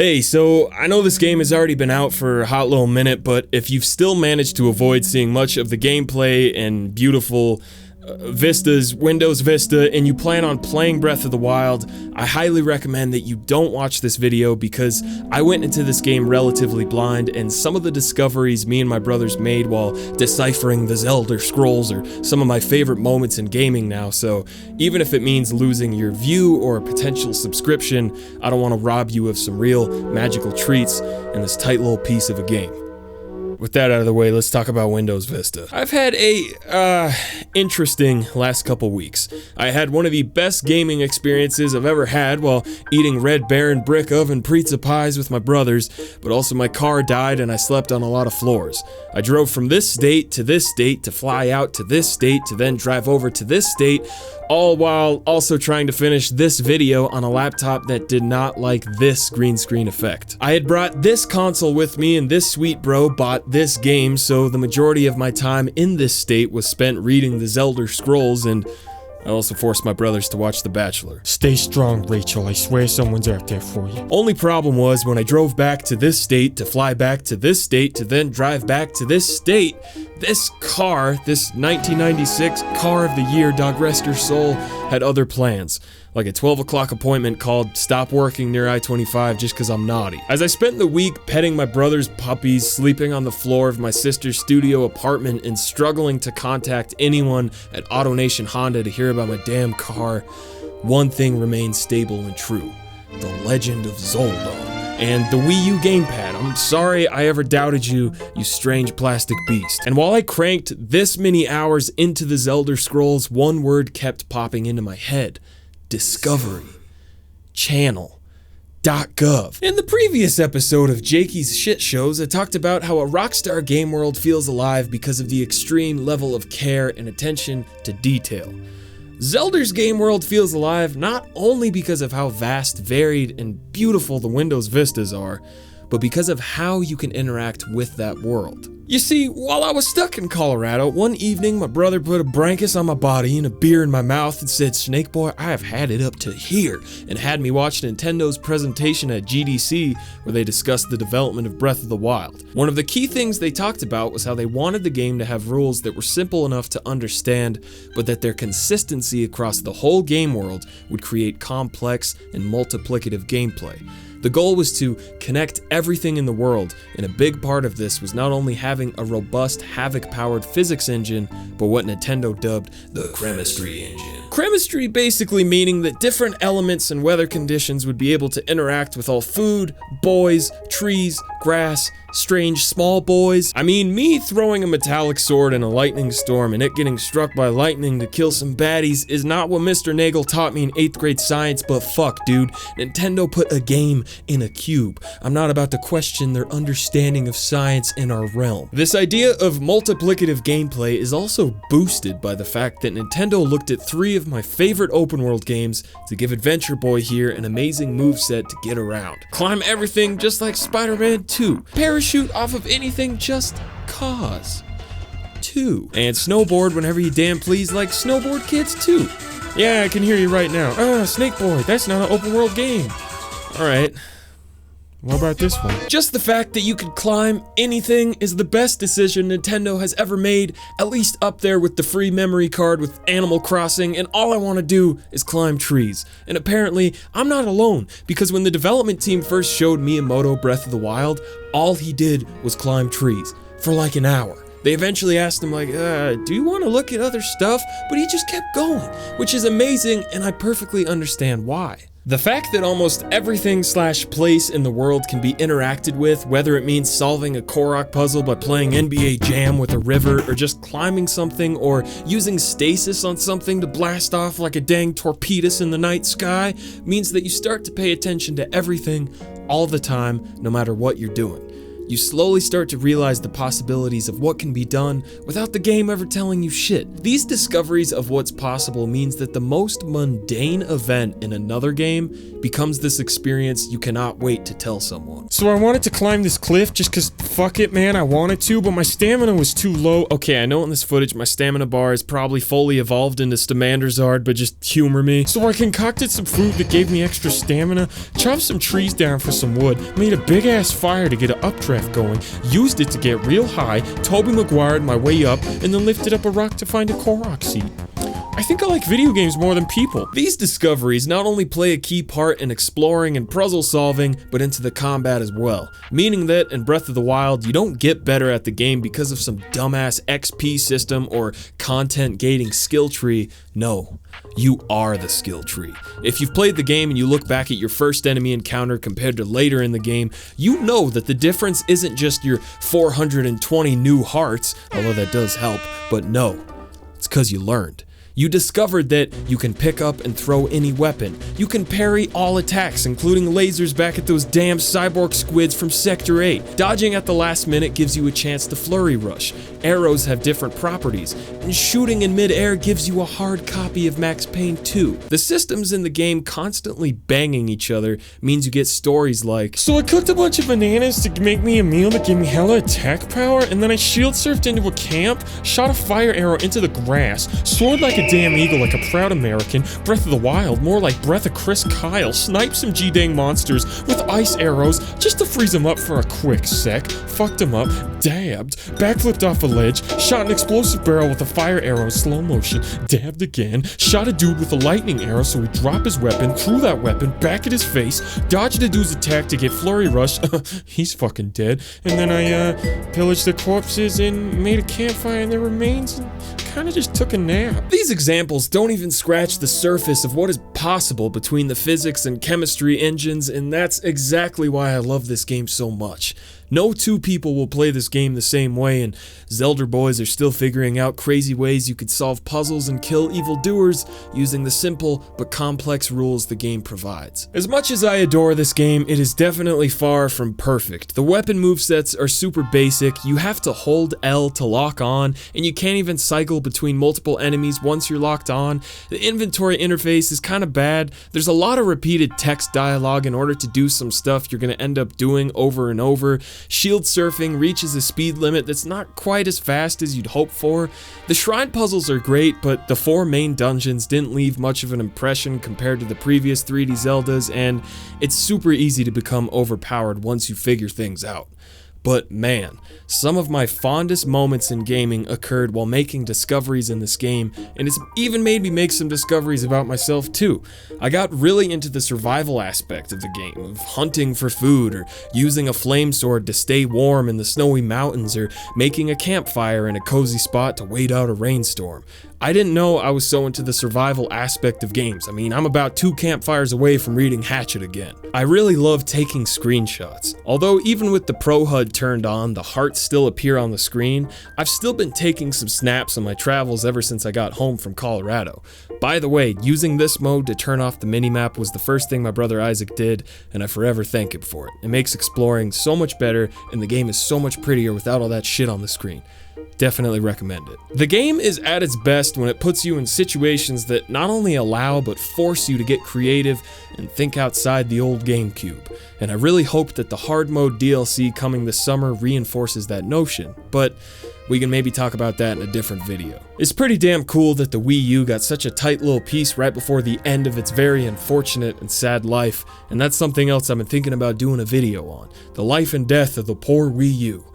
Hey, so I know this game has already been out for a hot little minute, but if you've still managed to avoid seeing much of the gameplay and beautiful Windows Vista, and you plan on playing Breath of the Wild, I highly recommend that you don't watch this video because I went into this game relatively blind, and some of the discoveries me and my brothers made while deciphering the Zelda scrolls are some of my favorite moments in gaming now, so even if it means losing your view or a potential subscription, I don't want to rob you of some real magical treats in this tight little piece of a game. With that out of the way, let's talk about Windows Vista. I've had a, interesting last couple weeks. I had one of the best gaming experiences I've ever had while eating Red Baron brick oven pizza pies with my brothers, but also my car died and I slept on a lot of floors. I drove from this state to fly out to this state to then drive over to this state, all while also trying to finish this video on a laptop that did not like this green screen effect. I had brought this console with me and this sweet bro bought this game, so the majority of my time in this state was spent reading the Zelda scrolls, and I also forced my brothers to watch The Bachelor. Stay strong, Rachel. I swear someone's out there for you. Only problem was when I drove back to this state to fly back to this state to then drive back to this state, this car, this 1996 Car of the Year, dog rest her soul, had other plans. Like a 12 o'clock appointment called Stop Working Near I-25 just cause I'm naughty. As I spent the week petting my brother's puppies, sleeping on the floor of my sister's studio apartment, and struggling to contact anyone at AutoNation Honda to hear about my damn car, one thing remained stable and true: the legend of Zelda. And the Wii U gamepad. I'm sorry I ever doubted you, you strange plastic beast. And while I cranked this many hours into the Zelda scrolls, one word kept popping into my head: Discovery Channel.gov. In the previous episode of Jakey's Shit Shows, I talked about how a Rockstar game world feels alive because of the extreme level of care and attention to detail. Zelda's game world feels alive not only because of how vast, varied, and beautiful the Windows Vistas are, but because of how you can interact with that world. You see, while I was stuck in Colorado, one evening my brother put a blanket on my body and a beer in my mouth and said, "Snake boy, I have had it up to here," and had me watch Nintendo's presentation at GDC where they discussed the development of Breath of the Wild. One of the key things they talked about was how they wanted the game to have rules that were simple enough to understand, but that their consistency across the whole game world would create complex and multiplicative gameplay. The goal was to connect everything in the world, and a big part of this was not only having a robust, Havok-powered physics engine, but what Nintendo dubbed the chemistry engine. Chemistry basically meaning that different elements and weather conditions would be able to interact with all food, boys, trees, grass, strange small boys. I mean, me throwing a metallic sword in a lightning storm and it getting struck by lightning to kill some baddies is not what Mr. Nagel taught me in 8th grade science, but fuck, dude, Nintendo put a game in a cube. I'm not about to question their understanding of science in our realm. This idea of multiplicative gameplay is also boosted by the fact that Nintendo looked at 3 of my favorite open world games to give Adventure Boy here an amazing moveset to get around. Climb everything just like Spider-Man 2. Parachute off of anything just cause 2. And snowboard whenever you damn please like Snowboard Kids 2. Yeah, I can hear you right now. Snake Boy, that's not an open world game. Alright. What about this one? Just the fact that you could climb anything is the best decision Nintendo has ever made, at least up there with the free memory card with Animal Crossing, and all I want to do is climb trees. And apparently, I'm not alone, because when the development team first showed Miyamoto Breath of the Wild, all he did was climb trees, for like an hour. They eventually asked him like, do you want to look at other stuff? But he just kept going, which is amazing, and I perfectly understand why. The fact that almost everything / place in the world can be interacted with, whether it means solving a Korok puzzle by playing NBA Jam with a river, or just climbing something, or using stasis on something to blast off like a dang torpedoes in the night sky, means that you start to pay attention to everything all the time, no matter what you're doing. you slowly start to realize the possibilities of what can be done without the game ever telling you shit. These discoveries of what's possible means that the most mundane event in another game becomes this experience you cannot wait to tell someone. So I wanted to climb this cliff just cause fuck it man, I wanted to, but my stamina was too low. Okay, I know in this footage my stamina bar is probably fully evolved into Stamanderzard, but just humor me. So I concocted some food that gave me extra stamina, chopped some trees down for some wood, made a big ass fire to get an updraft going, used it to get real high, Toby Maguire'd my way up, and then lifted up a rock to find a Korok seed. I think I like video games more than people. These discoveries not only play a key part in exploring and puzzle solving, but into the combat as well. Meaning that in Breath of the Wild, you don't get better at the game because of some dumbass XP system or content gating skill tree. No, you are the skill tree. If you've played the game and you look back at your first enemy encounter compared to later in the game, you know that the difference isn't just your 420 new hearts, although that does help, but no, it's because you learned. You discovered that you can pick up and throw any weapon. You can parry all attacks, including lasers back at those damn cyborg squids from Sector 8. Dodging at the last minute gives you a chance to flurry rush. Arrows have different properties, and shooting in mid-air gives you a hard copy of Max Payne 2. The systems in the game constantly banging each other means you get stories like, so I cooked a bunch of bananas to make me a meal that gave me hella attack power, and then I shield surfed into a camp, shot a fire arrow into the grass, soared like a damn eagle like a proud American, Breath of the Wild, more like Breath of Chris Kyle, sniped some G-dang monsters with ice arrows just to freeze them up for a quick sec, fucked them up, dabbed, backflipped off a ledge, shot an explosive barrel with a fire arrow in slow motion, dabbed again, shot a dude with a lightning arrow so he'd drop his weapon, threw that weapon back at his face, dodged a dude's attack to get flurry rushed, he's fucking dead, and then I pillaged the corpses and made a campfire in their remains and kinda just took a nap. These examples don't even scratch the surface of what is possible between the physics and chemistry engines, and that's exactly why I love this game so much. No two people will play this game the same way, and Zelda boys are still figuring out crazy ways you could solve puzzles and kill evildoers using the simple but complex rules the game provides. As much as I adore this game, it is definitely far from perfect. The weapon movesets are super basic, you have to hold L to lock on, and you can't even cycle between multiple enemies once you're locked on. The inventory interface is kinda bad, there's a lot of repeated text dialogue in order to do some stuff you're gonna end up doing over and over. Shield surfing reaches a speed limit that's not quite as fast as you'd hope for. The shrine puzzles are great, but the 4 main dungeons didn't leave much of an impression compared to the previous 3D Zeldas, and it's super easy to become overpowered once you figure things out. But man, some of my fondest moments in gaming occurred while making discoveries in this game, and it's even made me make some discoveries about myself too. I got really into the survival aspect of the game, of hunting for food, or using a flame sword to stay warm in the snowy mountains, or making a campfire in a cozy spot to wait out a rainstorm. I didn't know I was so into the survival aspect of games. I mean, I'm about 2 campfires away from reading Hatchet again. I really love taking screenshots. Although even with the Pro HUD turned on, the hearts still appear on the screen, I've still been taking some snaps on my travels ever since I got home from Colorado. By the way, using this mode to turn off the minimap was the first thing my brother Isaac did, and I forever thank him for it. It makes exploring so much better, and the game is so much prettier without all that shit on the screen. Definitely recommend it. The game is at its best when it puts you in situations that not only allow but force you to get creative and think outside the old GameCube, and I really hope that the hard mode DLC coming this summer reinforces that notion, but we can maybe talk about that in a different video. It's pretty damn cool that the Wii U got such a tight little piece right before the end of its very unfortunate and sad life, and that's something else I've been thinking about doing a video on, the life and death of the poor Wii U.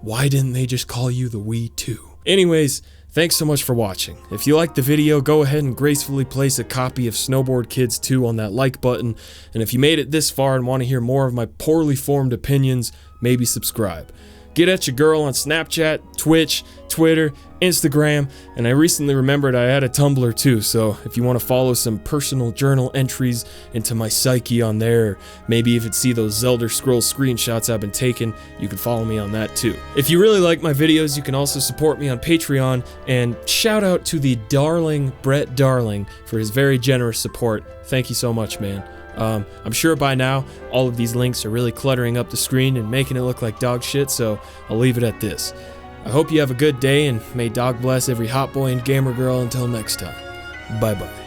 Why didn't they just call you the Wii 2? Anyways, thanks so much for watching. If you liked the video, go ahead and gracefully place a copy of Snowboard Kids 2 on that like button, and if you made it this far and want to hear more of my poorly formed opinions, maybe subscribe. Get at your girl on Snapchat, Twitch, Twitter, Instagram, and I recently remembered I had a Tumblr too, so if you want to follow some personal journal entries into my psyche on there, or maybe even see those Zelda Scrolls screenshots I've been taking, you can follow me on that too. If you really like my videos, you can also support me on Patreon, and shout out to the darling Brett Darling for his very generous support. Thank you so much, man. I'm sure by now all of these links are really cluttering up the screen and making it look like dog shit, so I'll leave it at this. I hope you have a good day, and may dog bless every hot boy and gamer girl until next time. Bye bye.